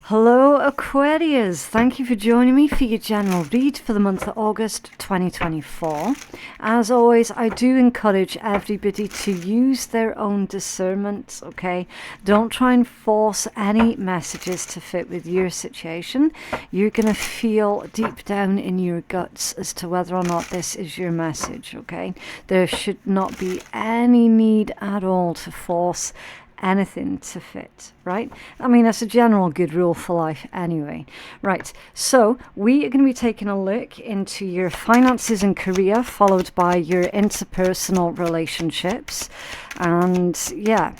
Hello Aquarius, thank you for joining me for your general read for the month of August 2024. As always, I do encourage everybody to use their own discernment, okay? Don't try and force any messages to fit with your situation. You're going to feel deep down in your guts as to whether or not this is your message, okay? There should not be any need at all to force anything to fit, right? I mean, that's a general good rule for life anyway. Right, so we are going to be taking a look into your finances and career, followed by your interpersonal relationships. And yeah,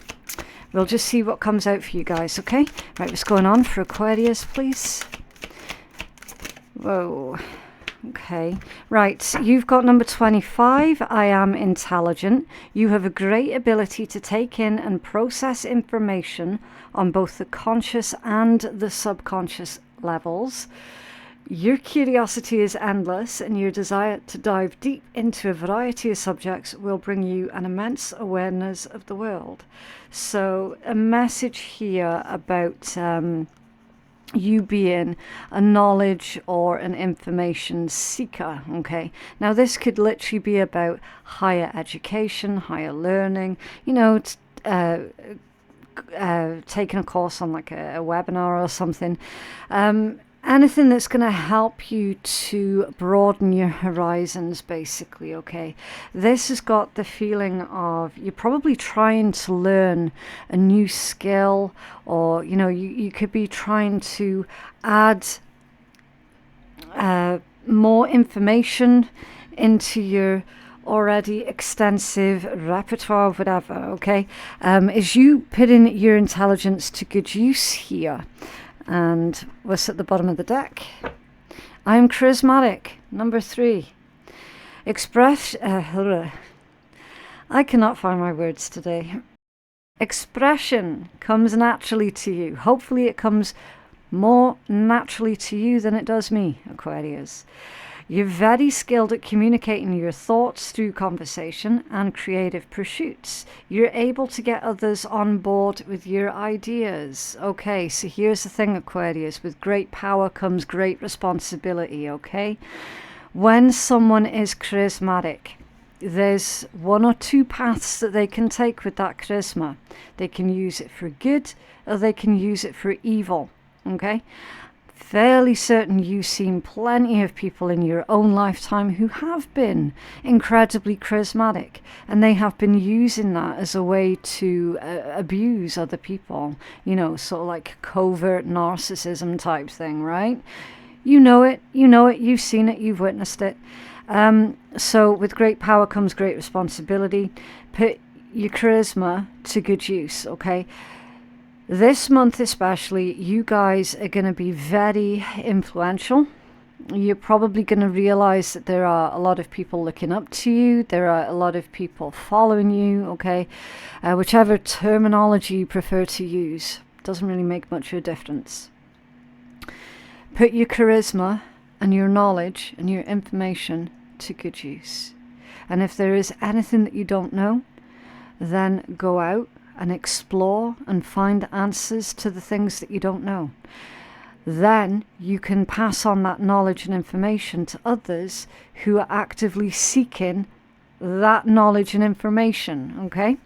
we'll just see what comes out for you guys, okay? Right, what's going on for Aquarius, please? Whoa. Okay, right, you've got number 25, I am intelligent. You have a great ability to take in and process information on both the conscious and the subconscious levels. Your curiosity is endless, and your desire to dive deep into a variety of subjects will bring you an immense awareness of the world. So a message here about you being a knowledge or an information seeker, okay? Now this could literally be about higher education, higher learning, you know, taking a course on like a webinar or something. Anything that's going to help you to broaden your horizons, basically, okay? This has got the feeling of you're probably trying to learn a new skill, or, you know, you could be trying to add more information into your already extensive repertoire, whatever, okay? As you put in your intelligence to good use here. And what's at the bottom of the deck? I'm charismatic. Number 3. I cannot find my words today. Expression comes naturally to you. Hopefully it comes more naturally to you than it does me, Aquarius. You're very skilled at communicating your thoughts through conversation and creative pursuits. You're able to get others on board with your ideas. Okay, so here's the thing, Aquarius. With great power comes great responsibility, okay? When someone is charismatic, there's one or two paths that they can take with that charisma. They can use it for good, or they can use it for evil, okay? Fairly certain you've seen plenty of people in your own lifetime who have been incredibly charismatic, and they have been using that as a way to abuse other people, you know, sort of like covert narcissism type thing, right? You know it, you've seen it, you've witnessed it. So with great power comes great responsibility. Put your charisma to good use, okay? This month especially, you guys are going to be very influential. You're probably going to realize that there are a lot of people looking up to you. There are a lot of people following you, okay? Whichever terminology you prefer to use, doesn't really make much of a difference. Put your charisma and your knowledge and your information to good use. And if there is anything that you don't know, then go out and explore and find answers to the things that you don't know. Then you can pass on that knowledge and information to others who are actively seeking that knowledge and information, okay?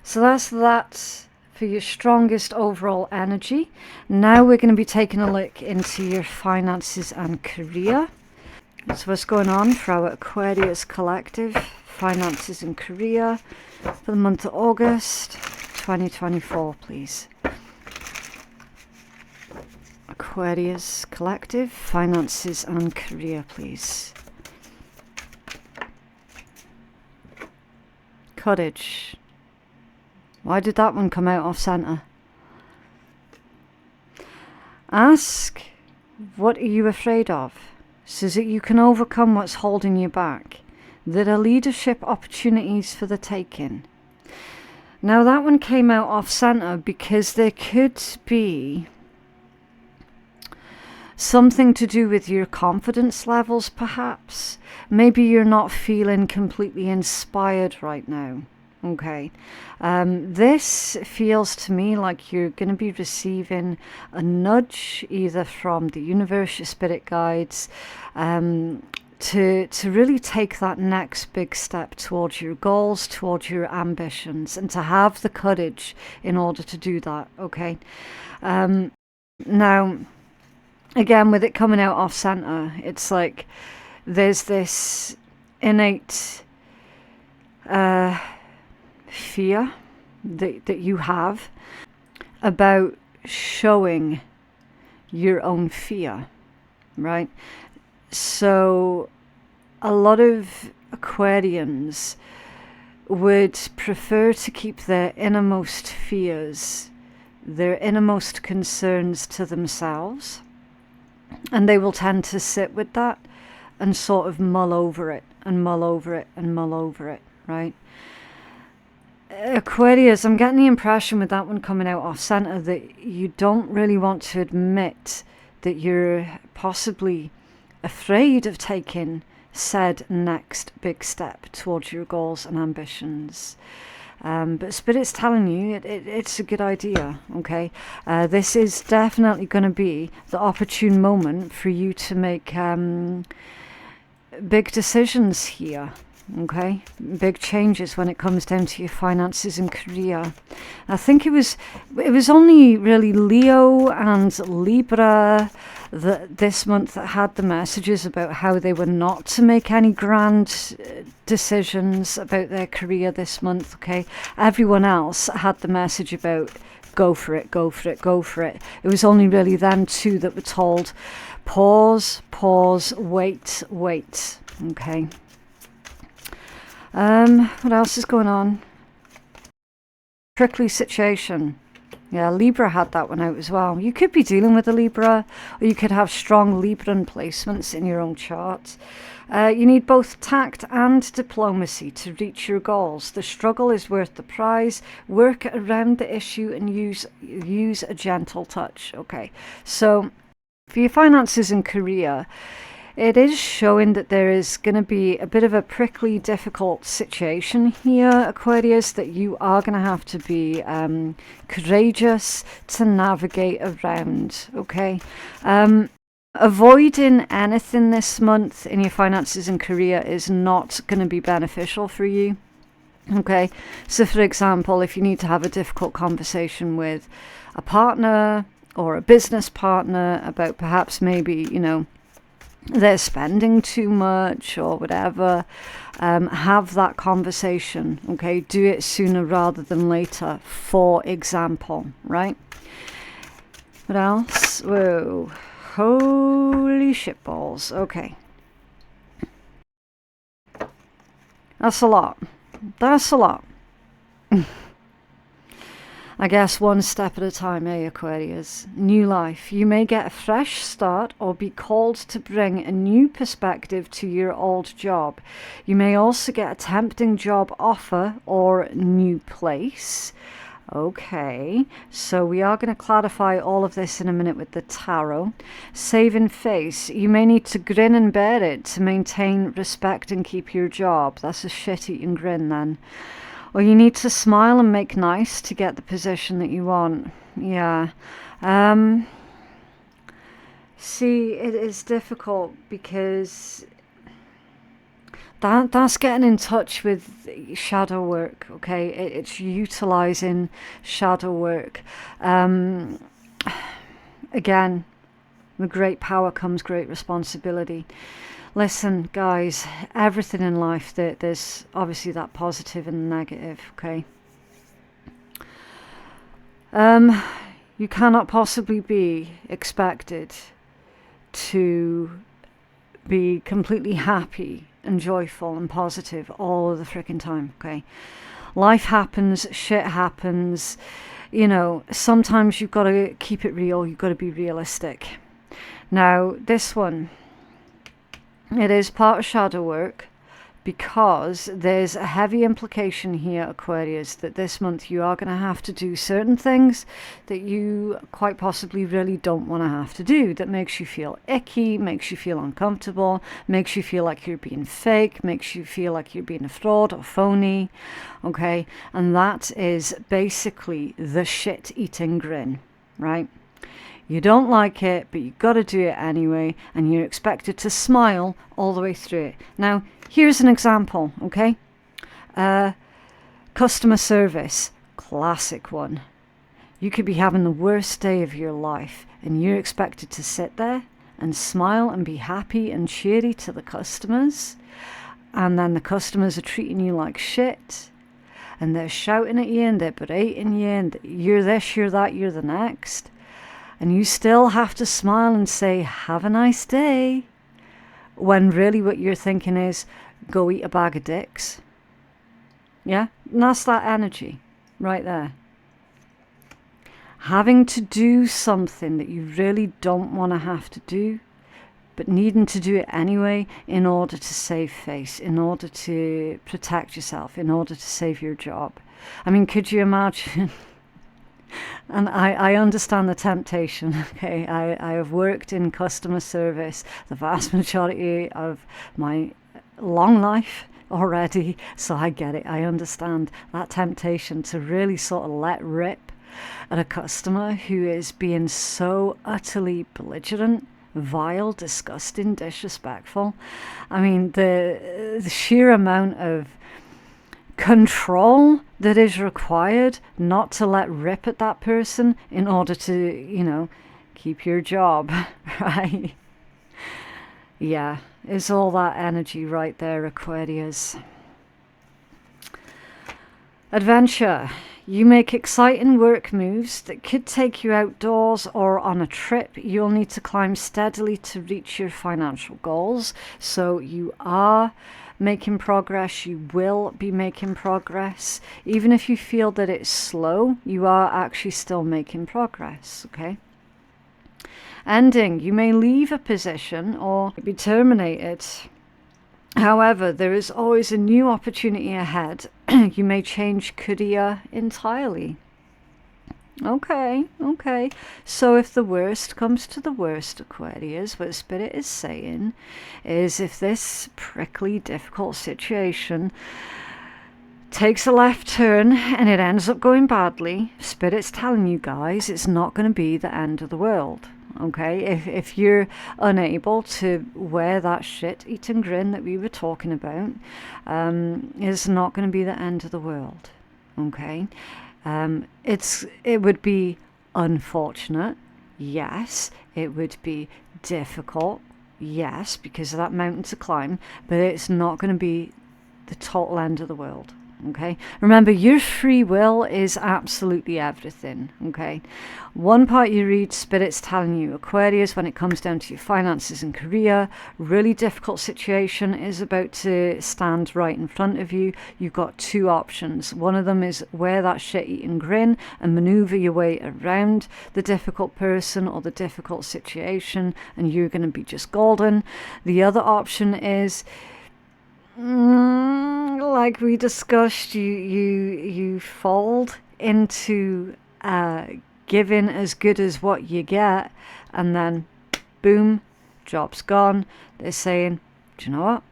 So that's that for your strongest overall energy. Now we're going to be taking a look into your finances and career. So what's going on for our Aquarius collective, finances and career, for the month of August 2024, please. Aquarius collective, finances and career, please. Courage. Why did that one come out off center? Ask, what are you afraid of, so that you can overcome what's holding you back. There are leadership opportunities for the taking. Now that one came out off center because there could be something to do with your confidence levels, perhaps. Maybe you're not feeling completely inspired right now. Okay, this feels to me like you're going to be receiving a nudge either from the universe, your spirit guides, to really take that next big step towards your goals, towards your ambitions, and to have the courage in order to do that. Okay, now again, with it coming out off center, it's like there's this innate fear that you have about showing your own fear, right? So a lot of Aquarians would prefer to keep their innermost fears, their innermost concerns to themselves, and they will tend to sit with that and sort of mull over it and mull over it and mull over it, right? Aquarius, I'm getting the impression with that one coming out off center that you don't really want to admit that you're possibly afraid of taking said next big step towards your goals and ambitions. But Spirit's telling you it's a good idea, okay? This is definitely going to be the opportune moment for you to make big decisions here. Okay, big changes when it comes down to your finances and career. I think it was only really Leo and Libra this month that had the messages about how they were not to make any grand decisions about their career this month. Okay, everyone else had the message about go for it, go for it, go for it. It was only really them two that were told pause, wait. Okay. What else is going on? Prickly situation. Yeah, Libra had that one out as well. You could be dealing with a Libra, or you could have strong Libran placements in your own chart. You need both tact and diplomacy to reach your goals. The struggle is worth the prize. Work around the issue and use a gentle touch. Okay, so for your finances and career, it is showing that there is going to be a bit of a prickly, difficult situation here, Aquarius, that you are going to have to be courageous to navigate around, okay? Avoiding anything this month in your finances and career is not going to be beneficial for you, okay? So, for example, if you need to have a difficult conversation with a partner or a business partner about perhaps maybe, they're spending too much or whatever, have that conversation, okay? Do it sooner rather than later, for example, right? What else? Whoa, holy shitballs. Okay, that's a lot. I guess one step at a time, Aquarius? New life. You may get a fresh start or be called to bring a new perspective to your old job. You may also get a tempting job offer or new place. Okay, so we are going to clarify all of this in a minute with the tarot. Saving face. You may need to grin and bear it to maintain respect and keep your job. That's a shit-eating grin then. Or you need to smile and make nice to get the position that you want. Yeah. See, it is difficult because that's getting in touch with shadow work, okay? It's utilizing shadow work. Again, with great power comes great responsibility. Listen, guys, everything in life, there's obviously that positive and negative, okay? You cannot possibly be expected to be completely happy and joyful and positive all of the freaking time, okay? Life happens, shit happens, sometimes you've got to keep it real, you've got to be realistic. Now, this one, it is part of shadow work because there's a heavy implication here, Aquarius, that this month you are going to have to do certain things that you quite possibly really don't want to have to do, that makes you feel icky, makes you feel uncomfortable, makes you feel like you're being fake, makes you feel like you're being a fraud or phony, okay? And that is basically the shit-eating grin, right? You don't like it, but you've got to do it anyway, and you're expected to smile all the way through it. Now, here's an example, okay? Customer service, classic one. You could be having the worst day of your life, and you're expected to sit there and smile and be happy and cheery to the customers, and then the customers are treating you like shit, and they're shouting at you, and they're berating you, and you're this, you're that, you're the next. And you still have to smile and say, have a nice day, when really what you're thinking is, go eat a bag of dicks. Yeah? And that's that energy right there. Having to do something that you really don't want to have to do, but needing to do it anyway in order to save face, in order to protect yourself, in order to save your job. I mean, could you imagine... And I understand the temptation, okay? I have worked in customer service the vast majority of my long life already, so I get it. I understand that temptation to really sort of let rip at a customer who is being so utterly belligerent, vile, disgusting, disrespectful. I mean, the sheer amount of control that is required not to let rip at that person in order to, you know, keep your job, right? Yeah, it's all that energy right there, Aquarius. Adventure. You make exciting work moves that could take you outdoors or on a trip. You'll need to climb steadily to reach your financial goals. So you are making progress, you will be making progress. Even if you feel that it's slow, you are actually still making progress, okay? Ending, you may leave a position or be terminated. However, there is always a new opportunity ahead. You may change career entirely. Okay. So if the worst comes to the worst, Aquarius, what Spirit is saying is if this prickly, difficult situation takes a left turn and it ends up going badly, Spirit's telling you guys it's not going to be the end of the world. Okay, if you're unable to wear that shit-eating grin that we were talking about, it's not going to be the end of the world. Okay. It would be unfortunate, yes. It would be difficult, yes, because of that mountain to climb, but it's not going to be the total end of the world. Okay, remember, your free will is absolutely everything. Okay, one part you read, Spirit's telling you, Aquarius, when it comes down to your finances and career, really difficult situation is about to stand right in front of you. You've got two options. One of them is wear that shit-eating grin and maneuver your way around the difficult person or the difficult situation, and you're going to be just golden. The other option is, like we discussed, you fold into giving as good as what you get, and then boom, job's gone. They're saying, do you know what?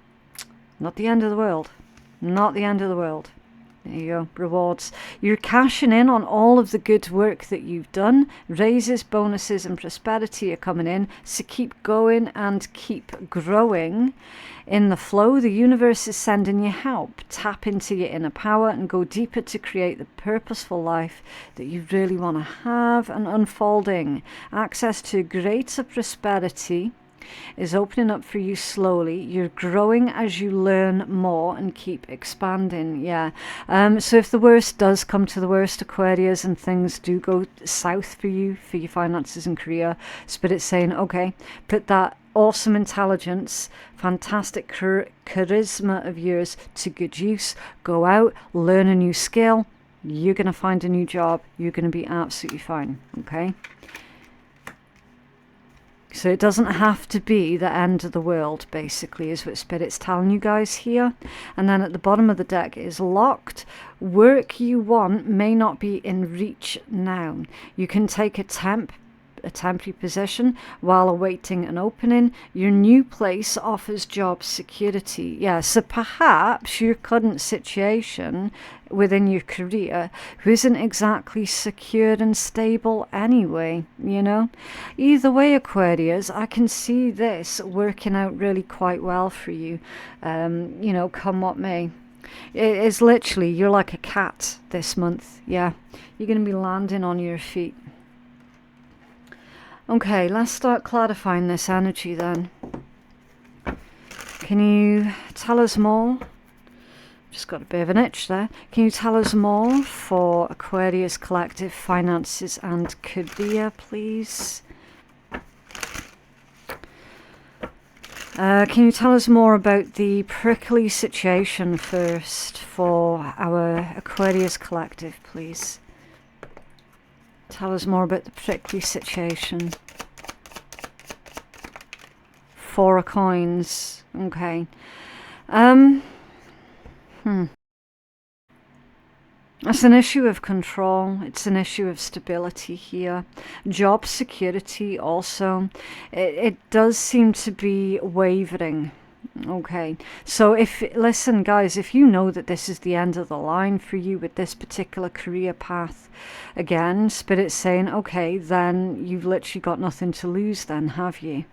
Not the end of the world. Not the end of the world. There you go, rewards. You're cashing in on all of the good work that you've done. Raises, bonuses, and prosperity are coming in. So keep going and keep growing in the flow. The universe is sending you help. Tap into your inner power and go deeper to create the purposeful life that you really want to have. And unfolding access to greater prosperity is opening up for you slowly. You're growing as you learn more and keep expanding. So if the worst does come to the worst, Aquarius, and things do go south for you, for your finances and career, Spirit's saying, okay, put that awesome intelligence, fantastic charisma of yours to good use. Go out, learn a new skill. You're going to find a new job. You're going to be absolutely fine. Okay. So it doesn't have to be the end of the world, basically, is what Spirit's telling you guys here. And then at the bottom of the deck is locked. Work you want may not be in reach now. You can take a temporary position while awaiting an opening. Your new place offers job security. Yeah, so perhaps your current situation within your career isn't exactly secure and stable anyway, you know. Either way, Aquarius, I can see this working out really quite well for you, you know, come what may. It is literally, you're like a cat this month. Yeah, you're going to be landing on your feet. Okay, let's start clarifying this energy then. Can you tell us more? Just got a bit of an itch there. Can you tell us more for Aquarius Collective Finances and Keia, please? Can you tell us more about the prickly situation first for our Aquarius Collective, please? Tell us more about the prickly situation. 4 of coins. Okay. It's an issue of control. It's an issue of stability here. Job security also. It does seem to be wavering. Okay, so listen guys, if you know that this is the end of the line for you with this particular career path, again, Spirit's saying, okay, then you've literally got nothing to lose then, have you?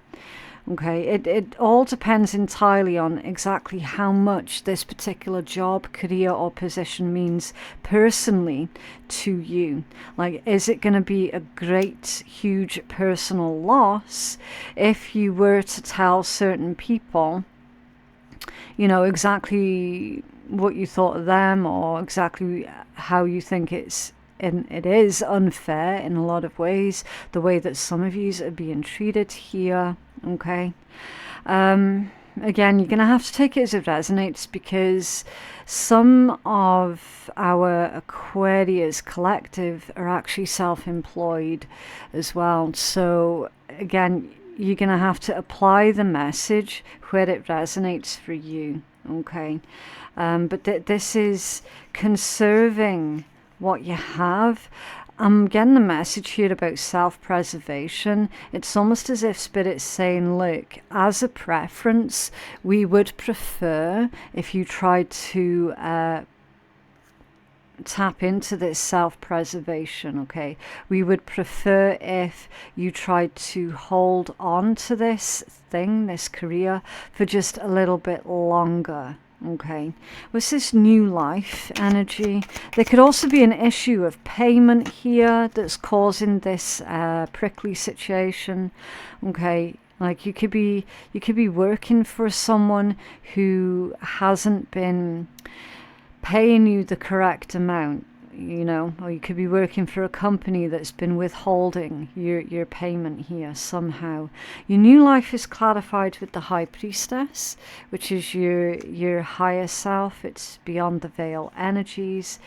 Okay, it all depends entirely on exactly how much this particular job, career or position means personally to you. Like, is it going to be a great, huge personal loss if you were to tell certain people, you know, exactly what you thought of them or exactly how you think it is unfair in a lot of ways, the way that some of you are being treated here. Okay, again, you're going to have to take it as it resonates, because some of our Aquarius Collective are actually self-employed as well. So again, you're going to have to apply the message where it resonates for you. Okay, but this is conserving what you have. I'm getting the message here about self-preservation. It's almost as if Spirit's saying, look, as a preference, we would prefer if you tried to tap into this self-preservation, okay? We would prefer if you tried to hold on to this thing, this career, for just a little bit longer. Okay, with this new life energy, there could also be an issue of payment here that's causing this prickly situation. Okay, like you could be working for someone who hasn't been paying you the correct amount, you know, or you could be working for a company that's been withholding your payment here somehow. Your new life is clarified with the High Priestess, which is your higher self. It's beyond the veil energies.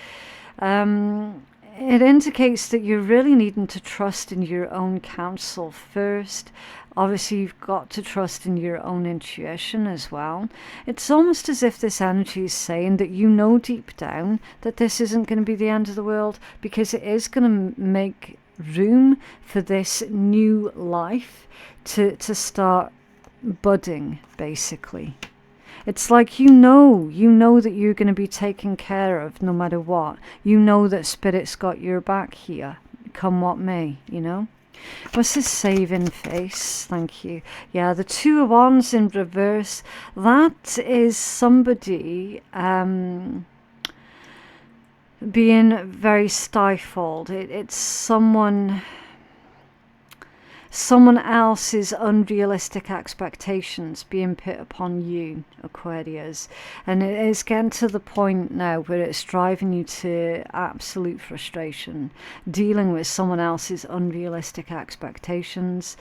It indicates that you're really needing to trust in your own counsel first. Obviously, you've got to trust in your own intuition as well. It's almost as if this energy is saying that you know deep down that this isn't going to be the end of the world, because it is going to make room for this new life to start budding, basically. It's like you know that you're going to be taken care of no matter what. You know that Spirit's got your back here, come what may, you know. What's this saving face? Thank you. Yeah, the 2 of Wands in reverse. That is somebody being very stifled. It's someone else's unrealistic expectations being put upon you, Aquarius. And it is getting to the point now where it's driving you to absolute frustration, dealing with someone else's unrealistic expectations.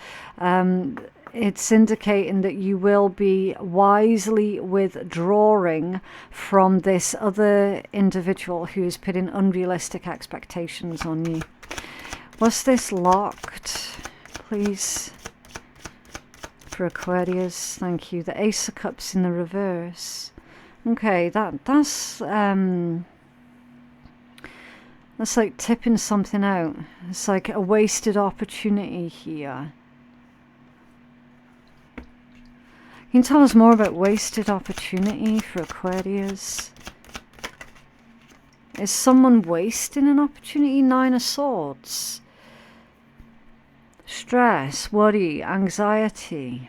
It's indicating that you will be wisely withdrawing from this other individual who is putting unrealistic expectations on you. What's this locked? Please. for Aquarius. Thank you. The Ace of Cups in the reverse. Okay, that's like tipping something out. It's like a wasted opportunity here. Can you tell us more about wasted opportunity for Aquarius? Is someone wasting an opportunity? 9 of Swords. Stress, worry, anxiety.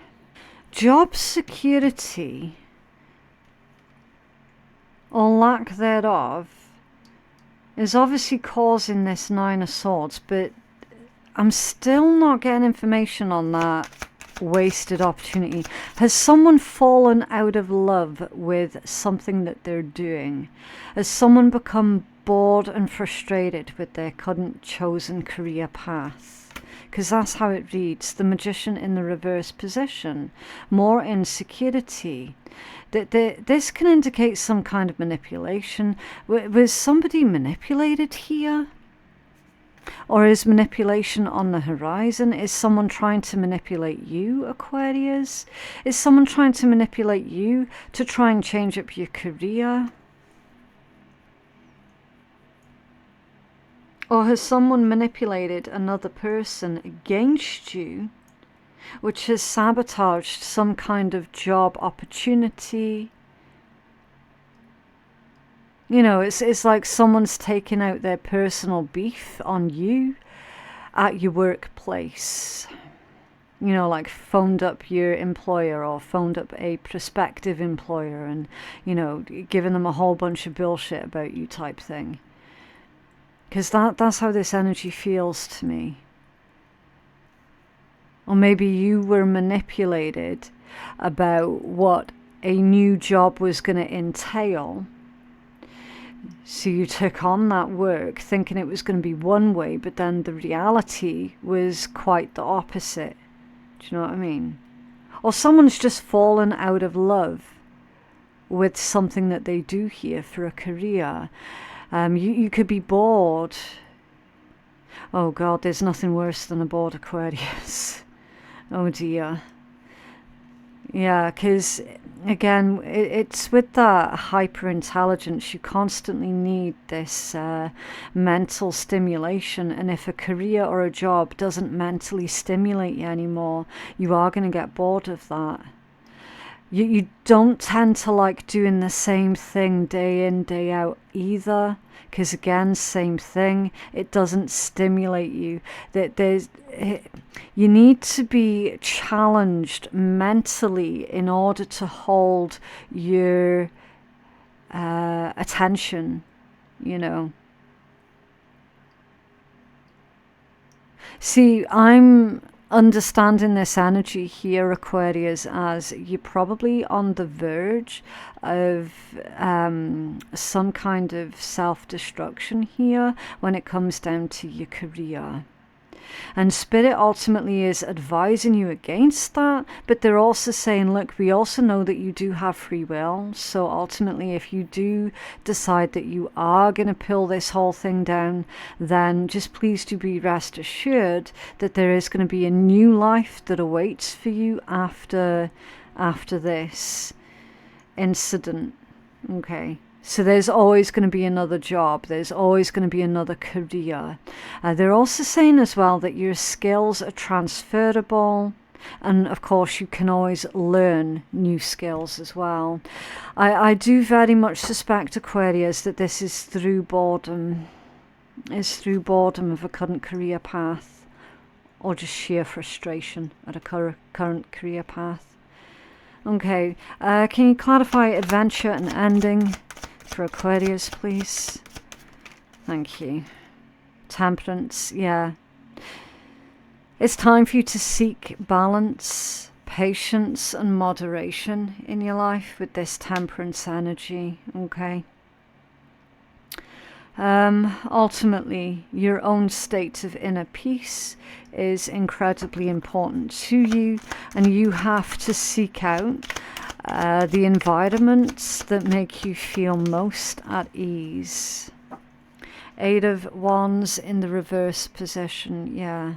Job security, or lack thereof, is obviously causing this 9 of Swords, but I'm still not getting information on that wasted opportunity. Has someone fallen out of love with something that they're doing? Has someone become bored and frustrated with their current chosen career path? Because that's how it reads. The Magician in the reverse position. More insecurity. This can indicate some kind of manipulation. Was somebody manipulated here? Or is manipulation on the horizon? Is someone trying to manipulate you, Aquarius? Is someone trying to manipulate you to try and change up your career? Or has someone manipulated another person against you, which has sabotaged some kind of job opportunity? You know, it's like someone's taking out their personal beef on you at your workplace. You know, like phoned up your employer or phoned up a prospective employer and, you know, giving them a whole bunch of bullshit about you type thing. Because that's how this energy feels to me. Or maybe you were manipulated about what a new job was going to entail. So you took on that work thinking it was going to be one way, but then the reality was quite the opposite. Do you know what I mean? Or someone's just fallen out of love with something that they do here for a career. You could be bored. Oh God, there's nothing worse than a bored Aquarius. Oh dear. Yeah, because again, it's with that hyper intelligence, you constantly need this mental stimulation, and if a career or a job doesn't mentally stimulate you anymore, you are going to get bored of that. You don't tend to like doing the same thing day in, day out either, because again, same thing, it doesn't stimulate you. You need to be challenged mentally in order to hold your attention, you know. See, I'm understanding this energy here, Aquarius, as you're probably on the verge of some kind of self-destruction here when it comes down to your career. And Spirit ultimately is advising you against that, but they're also saying, look, we also know that you do have free will. So ultimately, if you do decide that you are going to pull this whole thing down, then just please do be rest assured that there is going to be a new life that awaits for you after this incident. Okay. So there's always going to be another job. There's always going to be another career. They're also saying as well that your skills are transferable. And of course, you can always learn new skills as well. I do very much suspect, Aquarius, that this is through boredom. It's through boredom of a current career path. Or just sheer frustration at a current career path. Okay, can you clarify adventure and ending for Aquarius, please? Thank you. Temperance, yeah. It's time for you to seek balance, patience, and moderation in your life with this temperance energy, okay? Ultimately, your own state of inner peace is incredibly important to you, and you have to seek out the environments that make you feel most at ease. 8 of Wands in the reverse position, yeah.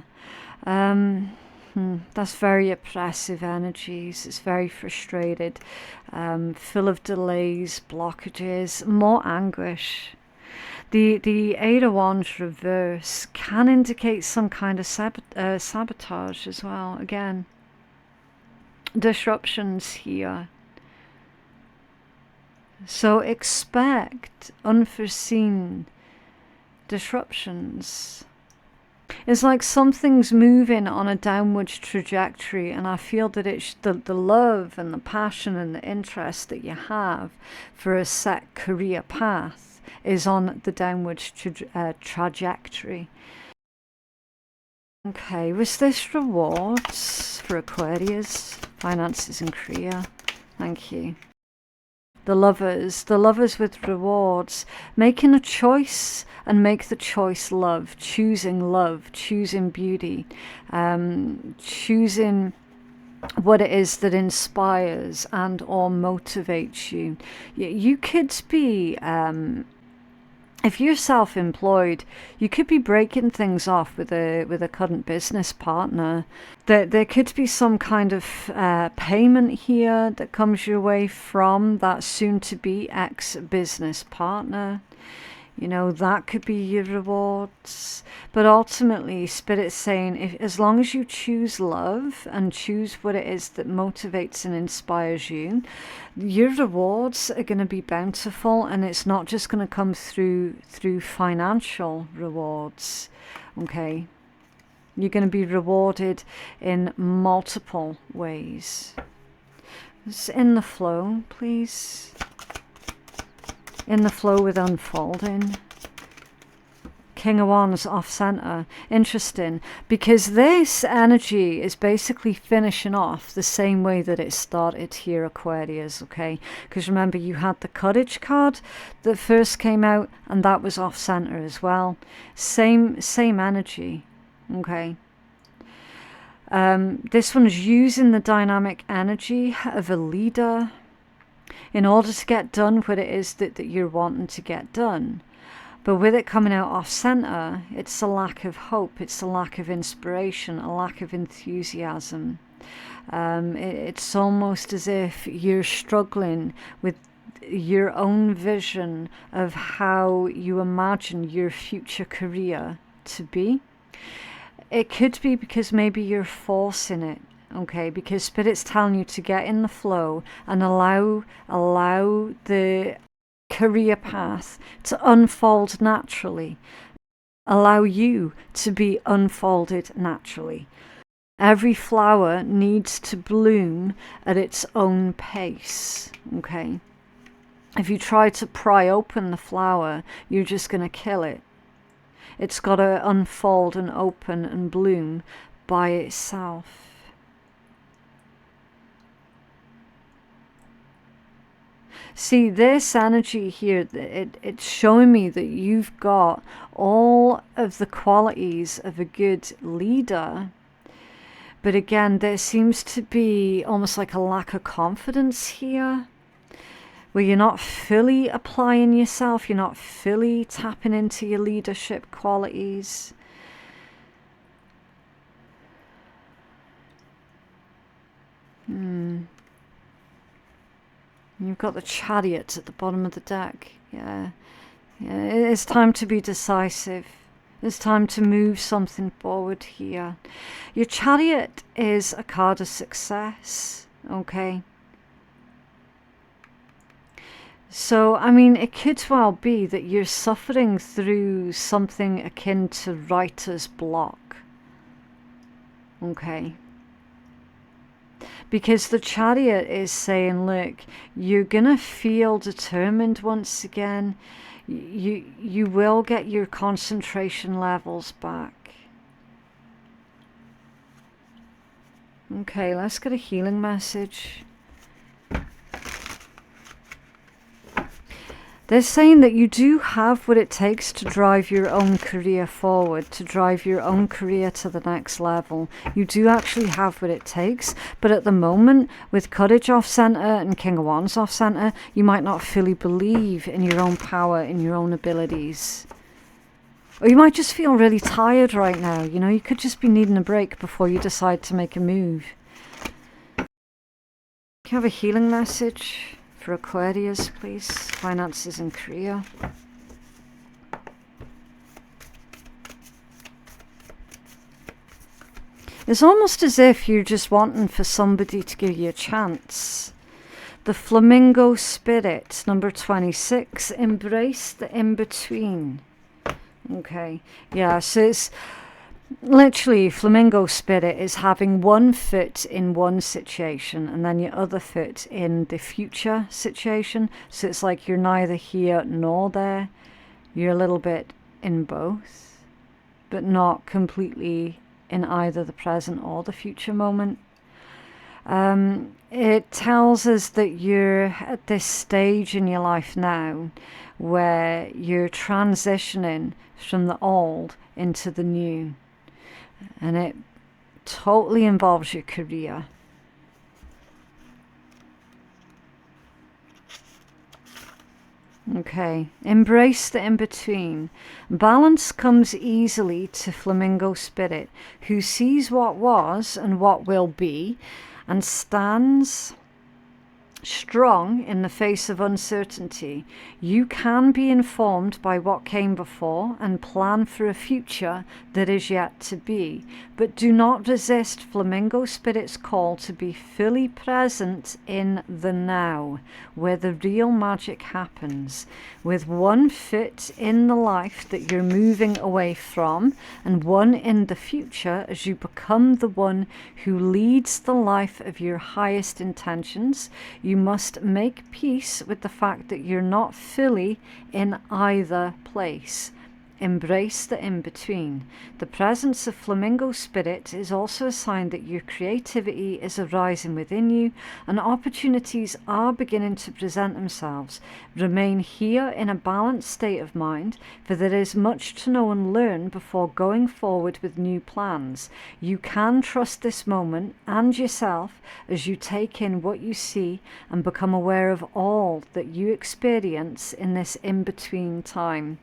That's very oppressive energies. It's very frustrated, full of delays, blockages, more anguish. The Eight of Wands reverse can indicate some kind of sabotage as well. Again, disruptions here. So expect unforeseen disruptions. It's like something's moving on a downward trajectory, and I feel that it's the love and the passion and the interest that you have for a set career path is on the downward trajectory. Okay, was this rewards for Aquarius? Finances and career. Thank you. The lovers with rewards, making a choice and make the choice love, choosing beauty, choosing what it is that inspires and or motivates you. You could be, if you're self-employed, you could be breaking things off with a current business partner. There could be some kind of payment here that comes your way from that soon-to-be ex-business partner. You know, that could be your rewards. But ultimately, Spirit's saying, as long as you choose love and choose what it is that motivates and inspires you, your rewards are going to be bountiful, and it's not just going to come through financial rewards. Okay? You're going to be rewarded in multiple ways. It's in the flow, please. In the flow with unfolding. King of Wands off center. Interesting, because this energy is basically finishing off the same way that it started here, Aquarius, okay? Because remember, you had the Courage card that first came out, and that was off center as well. Same energy, okay? This one's using the dynamic energy of a leader in order to get done what it is that you're wanting to get done. But with it coming out off center, it's a lack of hope, it's a lack of inspiration, a lack of enthusiasm. It's almost as if you're struggling with your own vision of how you imagine your future career to be. It could be because maybe you're forcing it. Okay, because Spirit's telling you to get in the flow and allow the career path to unfold naturally. Allow you to be unfolded naturally. Every flower needs to bloom at its own pace. Okay, if you try to pry open the flower, you're just going to kill it. It's got to unfold and open and bloom by itself. See, this energy here, it's showing me that you've got all of the qualities of a good leader. But again, there seems to be almost like a lack of confidence here, where you're not fully applying yourself, you're not fully tapping into your leadership qualities. You've got the Chariot at the bottom of the deck. Yeah, it's time to be decisive. It's time to move something forward here. Your Chariot is a card of success, okay? So, I mean, it could well be that you're suffering through something akin to writer's block, okay? Because the Chariot is saying, look, you're going to feel determined once again. You will get your concentration levels back. Okay, let's get a healing message. They're saying that you do have what it takes to drive your own career forward, to drive your own career to the next level. You do actually have what it takes, but at the moment, with Courage off center and King of Wands off center, you might not fully believe in your own power, in your own abilities. Or you might just feel really tired right now. You know, you could just be needing a break before you decide to make a move. Can you have a healing message for Aquarius, please? Finances in Korea. It's almost as if you're just wanting for somebody to give you a chance. The flamingo spirit, number 26, embrace the in-between. Okay, yeah, so it's literally flamingo spirit is having one foot in one situation and then your other foot in the future situation. So it's like you're neither here nor there. You're a little bit in both, but not completely in either the present or the future moment. It tells us that you're at this stage in your life now where you're transitioning from the old into the new, and it totally involves your career. Okay, embrace the in-between. Balance comes easily to flamingo spirit, who sees what was and what will be, and stands strong in the face of uncertainty. You can be informed by what came before and plan for a future that is yet to be, but do not resist flamingo spirit's call to be fully present in the now, where the real magic happens, with one foot in the life that you're moving away from and one in the future as you become the one who leads the life of your highest intentions. You must make peace with the fact that you're not fully in either place. Embrace the in-between. The presence of flamingo spirit is also a sign that your creativity is arising within you and opportunities are beginning to present themselves. Remain here in a balanced state of mind, for there is much to know and learn before going forward with new plans. You can trust this moment and yourself as you take in what you see and become aware of all that you experience in this in-between time.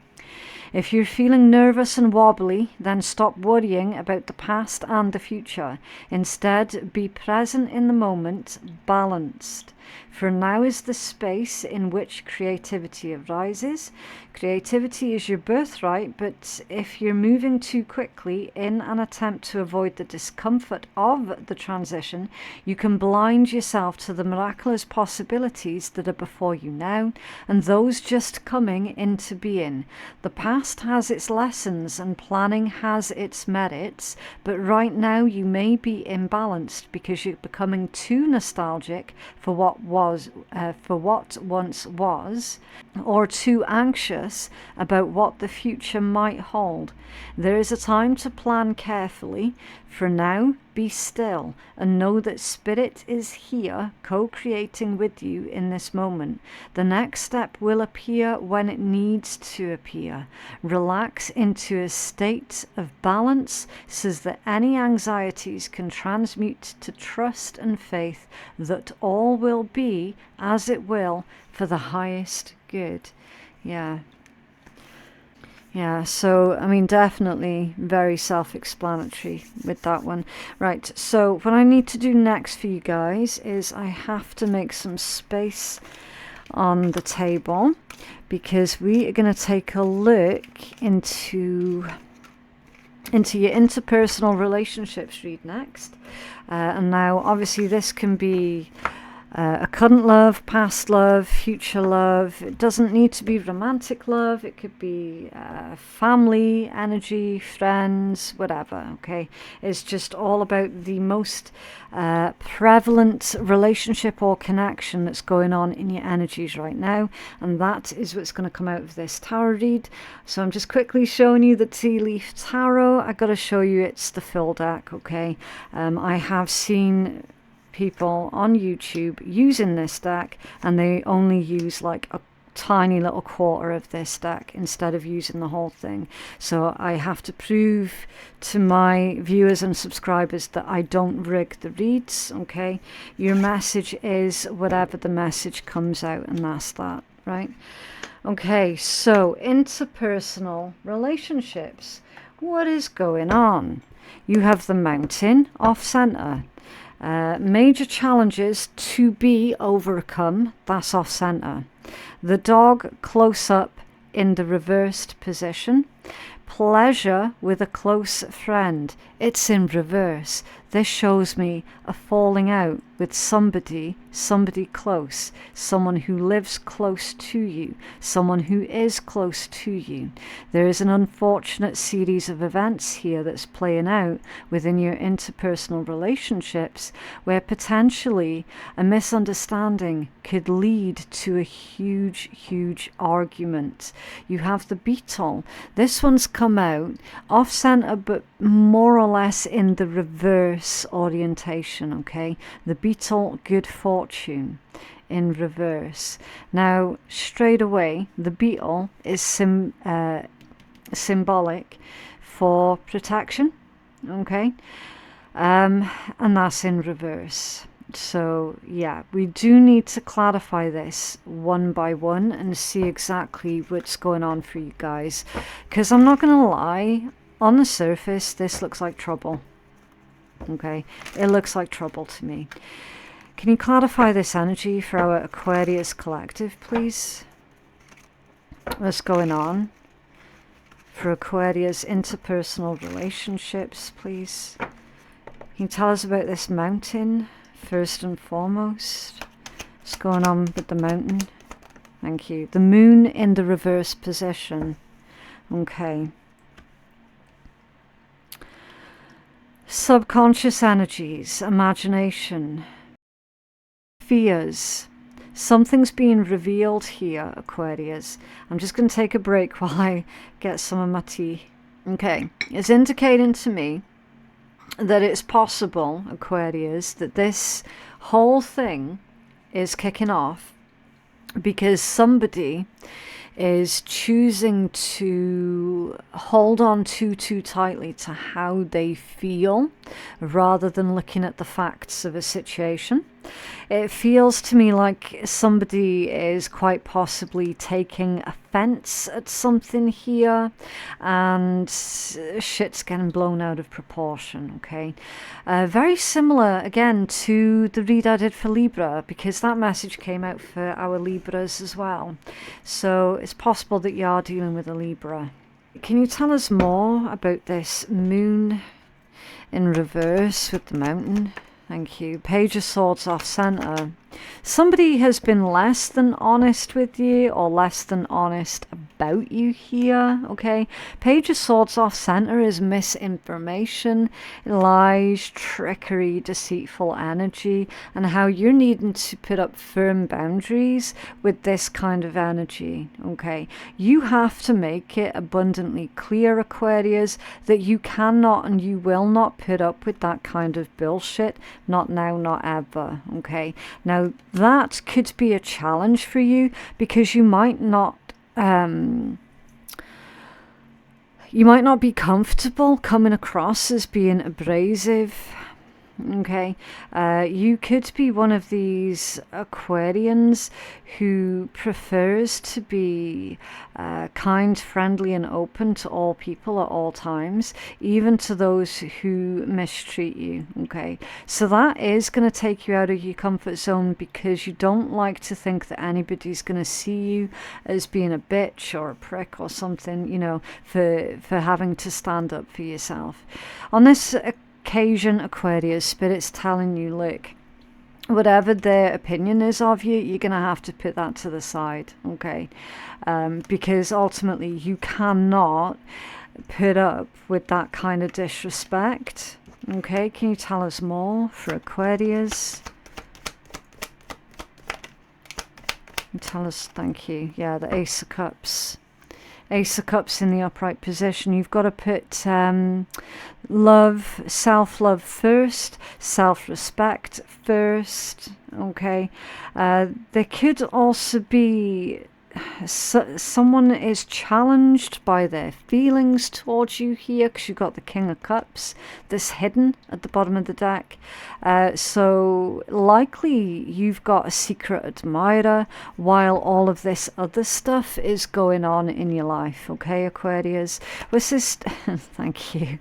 If you're feeling nervous and wobbly, then stop worrying about the past and the future. Instead, be present in the moment, balanced. For now is the space in which creativity arises. Creativity is your birthright, but if you're moving too quickly in an attempt to avoid the discomfort of the transition, you can blind yourself to the miraculous possibilities that are before you now and those just coming into being. The past has its lessons and planning has its merits, but right now you may be imbalanced because you're becoming too nostalgic for what once was, or too anxious about what the future might hold. There is a time to plan carefully. For now, be still and know that Spirit is here, co-creating with you in this moment. The next step will appear when it needs to appear. Relax into a state of balance so that any anxieties can transmute to trust and faith that all will be as it will for the highest good. Yeah, so, I mean, definitely very self-explanatory with that one. Right, so what I need to do next for you guys is I have to make some space on the table because we are going to take a look into your interpersonal relationships read next. And now, obviously, this can be a current love, past love, future love. It doesn't need to be romantic love. It could be family, energy, friends, whatever, okay? It's just all about the most prevalent relationship or connection that's going on in your energies right now. And that is what's going to come out of this tarot read. So I'm just quickly showing you the Tea Leaf Tarot. I got to show you it's the full deck, okay? I have seen people on YouTube using this deck and they only use like a tiny little quarter of this deck instead of using the whole thing. So I have to prove to my viewers and subscribers that I don't rig the reads, okay? Your message is whatever the message comes out, and that's that, right? Okay, so interpersonal relationships. What is going on? You have the Mountain off center. Major challenges to be overcome. That's off center. The Dog close up in the reversed position. Pleasure with a close friend. It's in reverse. This shows me a falling out with somebody close, someone who lives close to you, someone who is close to you. There is an unfortunate series of events here that's playing out within your interpersonal relationships where potentially a misunderstanding could lead to a huge argument. You have the Beetle. This one's come out off center but more or less in the reverse orientation. Okay, the Beetle, good fortune in reverse. Now straight away the Beetle is symbolic for protection. Okay, and that's in reverse. So yeah, we do need to clarify this one by one and see exactly what's going on for you guys, because I'm not gonna lie, on the surface this looks like trouble. Okay, it looks like trouble to me. Can you clarify this energy for our Aquarius collective, please? What's going on for Aquarius interpersonal relationships, please? Can you tell us about this Mountain first and foremost? What's going on with the Mountain? Thank you. The Moon in the reverse position. Okay. Subconscious energies, imagination, fears. Something's being revealed here, Aquarius. I'm just going to take a break while I get some of my tea. Okay, it's indicating to me that it's possible, Aquarius, that this whole thing is kicking off because somebody is choosing to hold on too tightly to how they feel rather than looking at the facts of a situation. It feels to me like somebody is quite possibly taking offense at something here and shit's getting blown out of proportion, okay? Very similar, again, to the read I did for Libra, because that message came out for our Libras as well. So it's possible that you are dealing with a Libra. Can you tell us more about this Moon in reverse with the Mountain? Thank you. Page of Swords off center. Somebody has been less than honest with you or less than honest about you here, okay? Page of Swords off center is misinformation, lies, trickery, deceitful energy, and how you're needing to put up firm boundaries with this kind of energy, okay? You have to make it abundantly clear, Aquarius, that you cannot and you will not put up with that kind of bullshit. Not now, not ever, okay? Now, that could be a challenge for you because you might not be comfortable coming across as being abrasive. Okay, you could be one of these Aquarians who prefers to be kind, friendly and open to all people at all times, even to those who mistreat you. Okay, so that is going to take you out of your comfort zone because you don't like to think that anybody's going to see you as being a bitch or a prick or something, you know, for having to stand up for yourself. On this occasion, Aquarius, Spirit's telling you, look, whatever their opinion is of you, you're going to have to put that to the side, okay? Because ultimately you cannot put up with that kind of disrespect, okay? Can you tell us more for Aquarius? Tell us, thank you. Yeah, the Ace of Cups. Ace of Cups in the upright position. You've got to put love, self-love first, self-respect first, okay? There could also be someone is challenged by their feelings towards you here, because you've got the King of Cups that's hidden at the bottom of the deck. So likely you've got a secret admirer while all of this other stuff is going on in your life. Okay, Aquarius? This is thank you.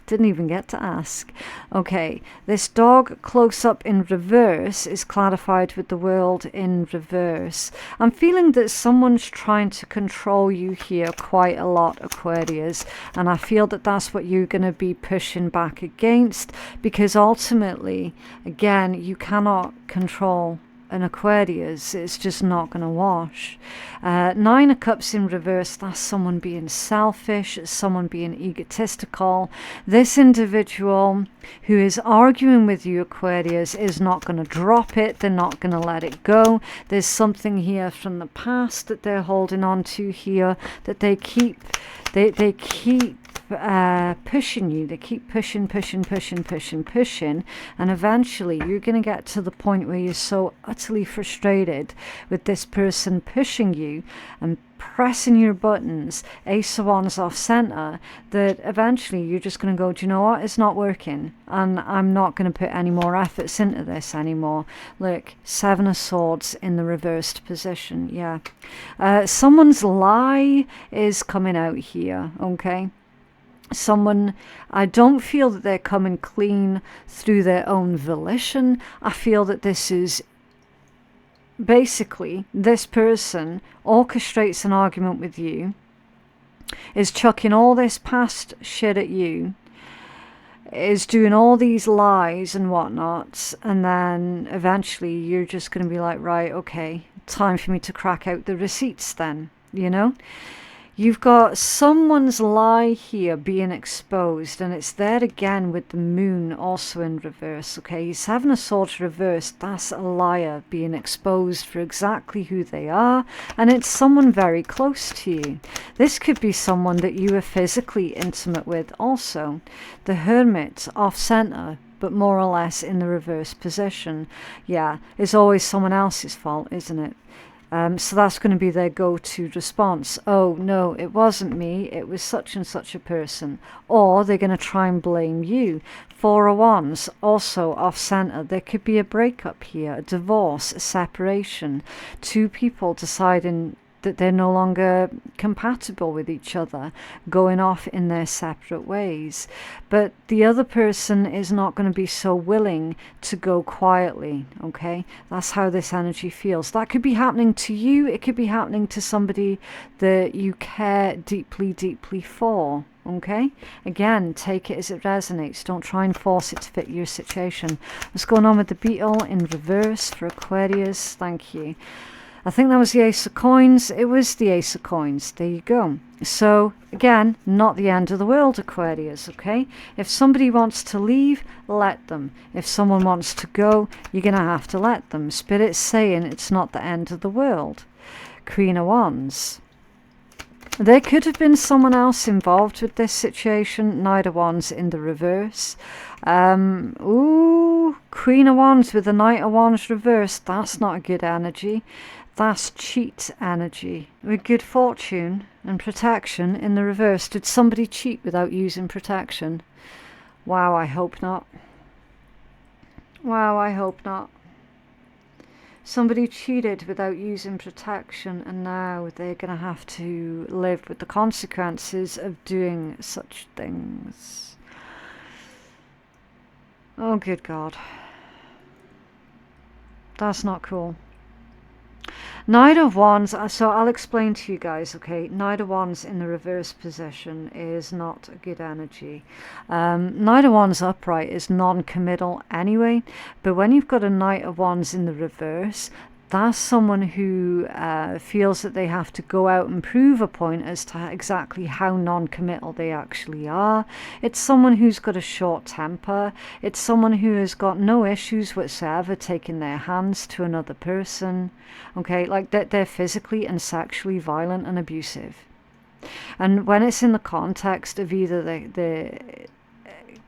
Didn't even get to ask. Okay, this dog close up in reverse is clarified with the world in reverse. I'm feeling that someone's trying to control you here quite a lot, Aquarius, and I feel that that's what you're going to be pushing back against, because ultimately, again, you cannot control an Aquarius. It's just not going to wash. Nine of Cups in reverse, that's someone being selfish, someone being egotistical. This individual who is arguing with you, Aquarius, is not going to drop it. They're not going to let it go. There's something here from the past that they're holding on to here, that they keep pushing you. They keep pushing, and eventually you're going to get to the point where you're so utterly frustrated with this person pushing you and pressing your buttons, Ace of Wands off center, that eventually you're just going to go, do you know what, it's not working, and I'm not going to put any more efforts into this anymore. Look, Seven of Swords in the reversed position. Yeah, someone's lie is coming out here. Okay, someone, I don't feel that they're coming clean through their own volition. I feel that this is basically, this person orchestrates an argument with you, is chucking all this past shit at you, is doing all these lies and whatnot, and then eventually you're just going to be like, right, okay, time for me to crack out the receipts then, you know? You've got someone's lie here being exposed, and it's there again with the moon also in reverse. Okay, he's having a sword reversed. That's a liar being exposed for exactly who they are, and it's someone very close to you. This could be someone that you are physically intimate with also. The Hermit off center, but more or less in the reverse position. Yeah, it's always someone else's fault, isn't it? So that's going to be their go-to response. Oh, no, it wasn't me. It was such and such a person. Or they're going to try and blame you. Four of Wands, also off-center. There could be a breakup here, a divorce, a separation. Two people deciding that they're no longer compatible with each other, going off in their separate ways. But the other person is not going to be so willing to go quietly, okay? That's how this energy feels. That could be happening to you. It could be happening to somebody that you care deeply, deeply for. Okay, again, take it as it resonates. Don't try and force it to fit your situation. What's going on with the beetle in reverse for Aquarius? Thank you. I think that was the Ace of Coins. It was the Ace of Coins. There you go. So, again, not the end of the world, Aquarius, okay? If somebody wants to leave, let them. If someone wants to go, you're going to have to let them. Spirit's saying it's not the end of the world. Queen of Wands. There could have been someone else involved with this situation. Knight of Wands in the reverse. Ooh, Queen of Wands with the Knight of Wands reversed. That's not a good energy. That's cheat energy. With good fortune and protection in the reverse. Did somebody cheat without using protection? Wow, I hope not. Wow, I hope not. Somebody cheated without using protection, and now they're going to have to live with the consequences of doing such things. Oh, good God. That's not cool. Knight of Wands, so I'll explain to you guys, okay? Knight of Wands in the reverse position is not a good energy. Knight of Wands upright is non-committal anyway, but when you've got a Knight of Wands in the reverse, that's someone who feels that they have to go out and prove a point as to exactly how non-committal they actually are. It's someone who's got a short temper. It's someone who has got no issues whatsoever taking their hands to another person. Okay, like they're physically and sexually violent and abusive. And when it's in the context of either the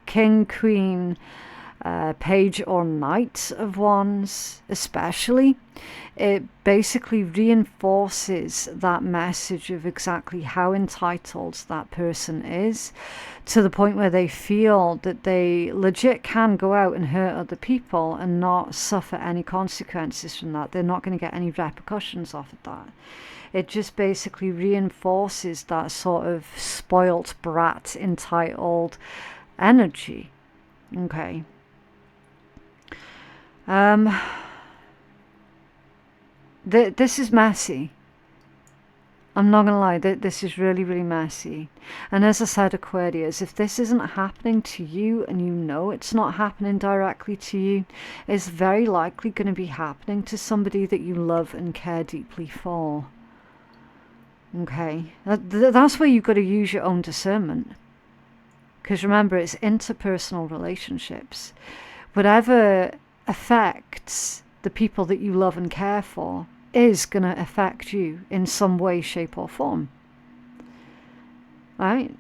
king, queen, Page or Knight of Wands especially, it basically reinforces that message of exactly how entitled that person is, to the point where they feel that they legit can go out and hurt other people and not suffer any consequences from that. They're not going to get any repercussions off of that. It just basically reinforces that sort of spoilt brat, entitled energy. Okay. This is messy. I'm not gonna lie, this is really, really messy. And as I said, Aquarius, if this isn't happening to you and you know it's not happening directly to you, it's very likely going to be happening to somebody that you love and care deeply for. Okay, that's where you've got to use your own discernment. Because remember, it's interpersonal relationships. Whatever affects the people that you love and care for is going to affect you in some way, shape or form. Right?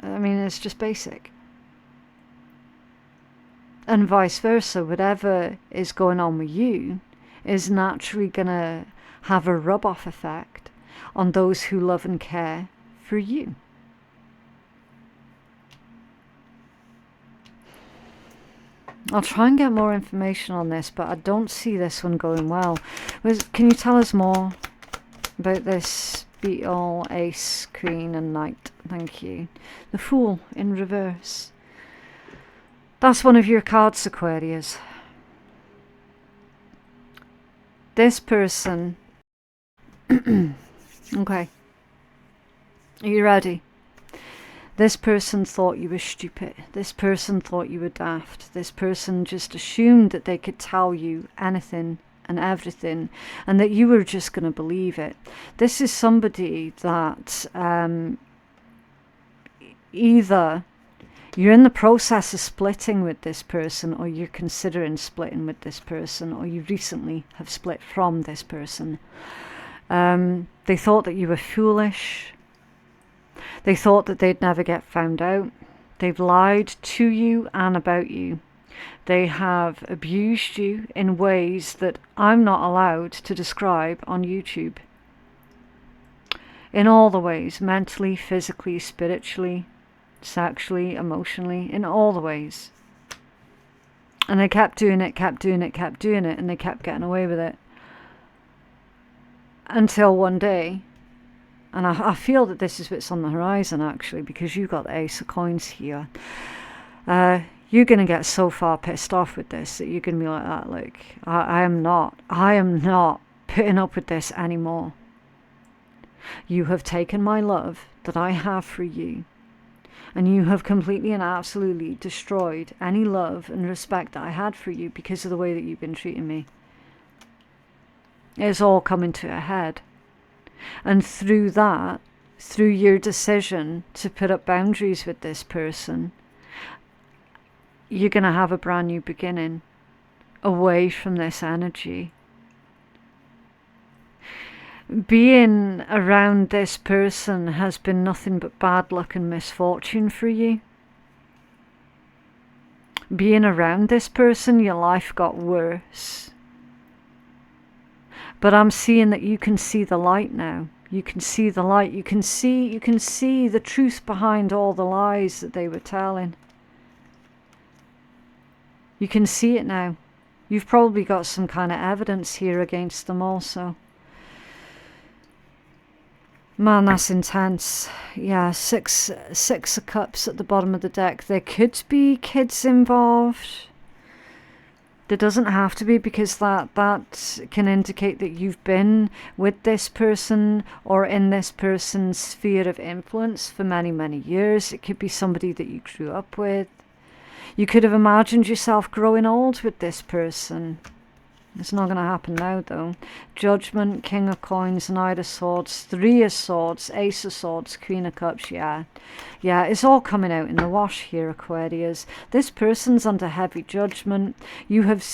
I mean, it's just basic. And vice versa, whatever is going on with you is naturally going to have a rub-off effect on those who love and care for you. I'll try and get more information on this, but I don't see this one going well. Can you tell us more about this Beetle, Ace, Queen and Knight? Thank you. The Fool in reverse. That's one of your cards, Aquarius. This person... Okay. Are you ready? This person thought you were stupid. This person thought you were daft. This person just assumed that they could tell you anything and everything and that you were just going to believe it. This is somebody that either you're in the process of splitting with this person, or you're considering splitting with this person, or you recently have split from this person. They thought that you were foolish. They thought that they'd never get found out. They've lied to you and about you. They have abused you in ways that I'm not allowed to describe on YouTube. In all the ways, mentally, physically, spiritually, sexually, emotionally, in all the ways. And they kept doing it, kept doing it, kept doing it, and they kept getting away with it. Until one day, and I feel that this is what's on the horizon actually, because you got the Ace of Coins here. You're going to get so far pissed off with this that you're going to be like that, like, I am not putting up with this anymore. You have taken my love that I have for you, and you have completely and absolutely destroyed any love and respect that I had for you because of the way that you've been treating me. It's all coming to a head. And through that, through your decision to put up boundaries with this person, you're going to have a brand new beginning away from this energy. Being around this person has been nothing but bad luck and misfortune for you. Being around this person, your life got worse. But I'm seeing that you can see the light now. You can see the light. You can see the truth behind all the lies that they were telling. You can see it now. You've probably got some kind of evidence here against them also. Man, that's intense. Yeah, six of Cups at the bottom of the deck. There could be kids involved. There doesn't have to be, because that can indicate that you've been with this person or in this person's sphere of influence for many, many years. It could be somebody that you grew up with. You could have imagined yourself growing old with this person. It's not going to happen now, though. Judgment, King of Coins, Knight of Swords, Three of Swords, Ace of Swords, Queen of Cups, yeah. Yeah, it's all coming out in the wash here, Aquarius. This person's under heavy judgment. You have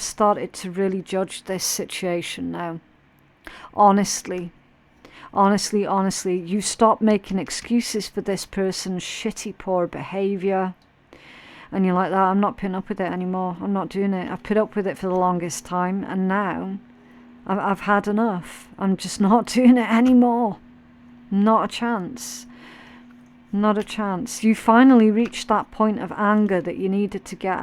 started to really judge this situation now. Honestly, you stop making excuses for this person's shitty, poor behaviour. and you're like, I'm not putting up with it anymore. I'm not doing it. I've put up with it for the longest time, and now I've had enough. I'm just not doing it anymore. Not a chance. Not a chance. You finally reached that point of anger that you needed to get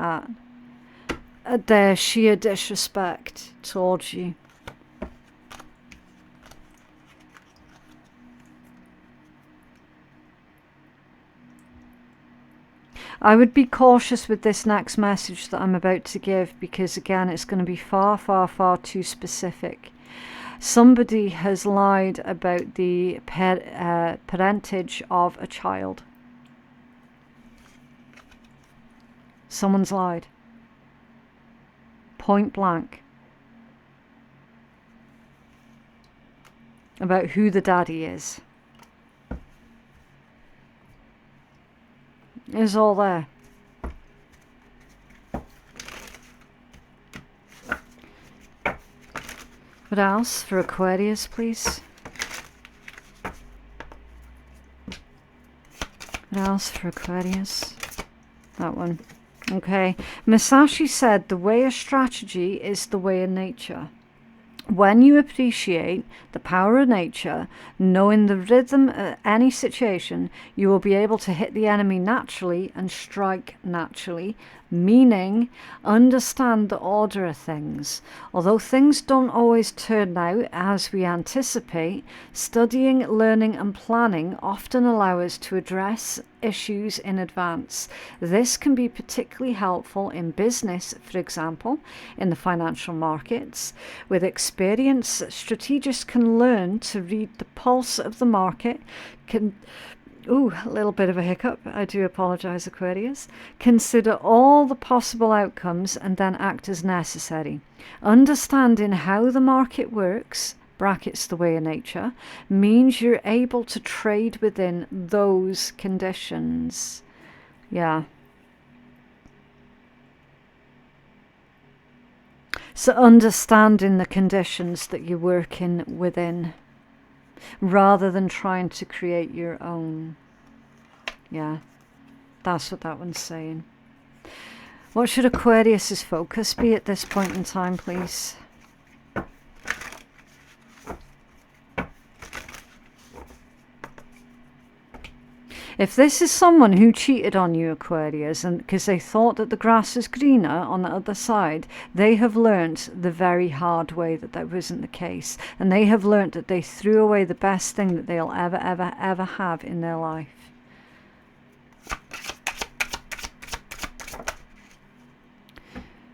at their sheer disrespect towards you. I would be cautious with this next message that I'm about to give, because again, it's going to be far, far, far too specific. Somebody has lied about the parentage of a child. Someone's lied. Point blank. About who the daddy is. It's all there. What else for Aquarius, please? What else for Aquarius? That one. Okay. Masashi said the way of strategy is the way of nature. When you appreciate the power of nature, knowing the rhythm of any situation, you will be able to hit the enemy naturally and strike naturally, meaning understand the order of things. Although things don't always turn out as we anticipate, studying, learning and planning often allow us to address issues in advance. This can be particularly helpful in business, for example, in the financial markets. With experience, strategists can learn to read the pulse of the market, a little bit of a hiccup. I do apologize, Aquarius. Consider all the possible outcomes and then act as necessary. Understanding how the market works, brackets the way of nature, means you're able to trade within those conditions. Yeah. So understanding the conditions that you're working within, rather than trying to create your own. Yeah, that's what that one's saying. What should Aquarius's focus be at this point in time, please? If this is someone who cheated on you, Aquarius, and because they thought that the grass is greener on the other side, they have learnt the very hard way that that wasn't the case. And they have learnt that they threw away the best thing that they'll ever, ever, ever have in their life.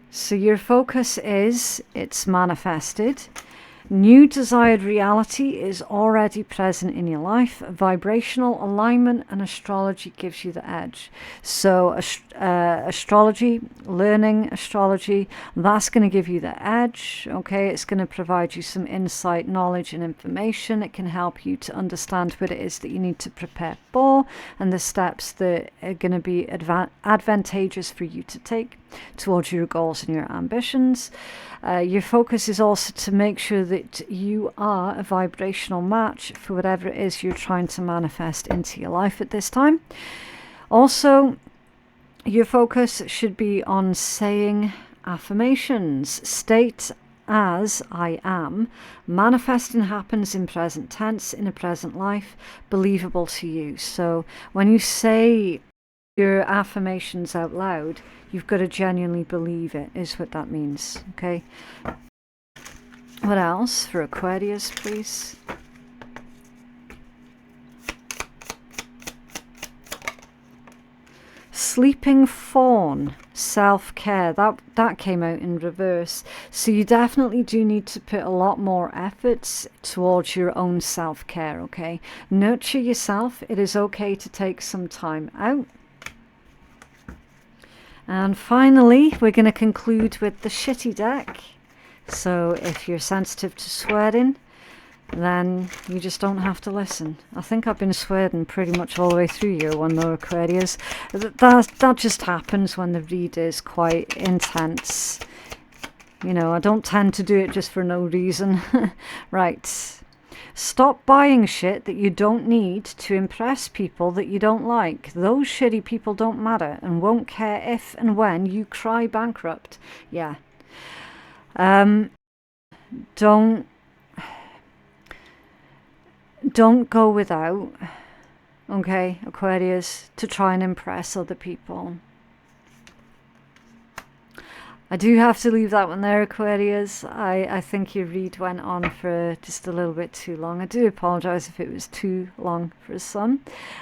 So your focus is, it's manifested. New desired reality is already present in your life. Vibrational alignment and astrology gives you the edge. So astrology, learning astrology, that's going to give you the edge. Okay, it's going to provide you some insight, knowledge and information. It can help you to understand what it is that you need to prepare for and the steps that are going to be advantageous for you to take towards your goals and your ambitions. Your focus is also to make sure that you are a vibrational match for whatever it is you're trying to manifest into your life at this time. Also, your focus should be on saying affirmations. State as I am. Manifesting happens in present tense, in a present life, believable to you. So when you say your affirmations out loud, you've got to genuinely believe it, is what that means. Okay. What else for Aquarius, please? Sleeping fawn, self-care, that came out in reverse. So you definitely do need to put a lot more efforts towards your own self-care, okay? Nurture yourself. It is okay to take some time out. And finally, we're going to conclude with the shitty deck. So if you're sensitive to swearing, then you just don't have to listen. I think I've been swearing pretty much all the way through year one though, Aquarius. That just happens when the read is quite intense. You know, I don't tend to do it just for no reason. Right. Stop buying shit that you don't need to impress people that you don't like. Those shitty people don't matter and won't care if and when you cry bankrupt. Yeah. Don't go without, okay, Aquarius, to try and impress other people. I do have to leave that one there, Aquarius. I think your read went on for just a little bit too long. I do apologise if it was too long for a Sun.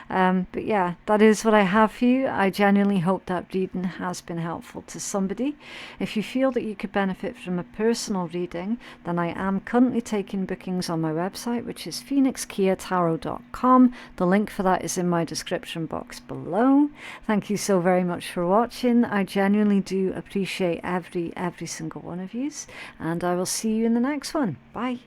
But yeah, that is what I have for you. I genuinely hope that reading has been helpful to somebody. If you feel that you could benefit from a personal reading, then I am currently taking bookings on my website, which is phoenixkeiatarot.com. The link for that is in my description box below. Thank you so very much for watching. I genuinely do appreciate every single one of yous, and I will see you in the next one. Bye.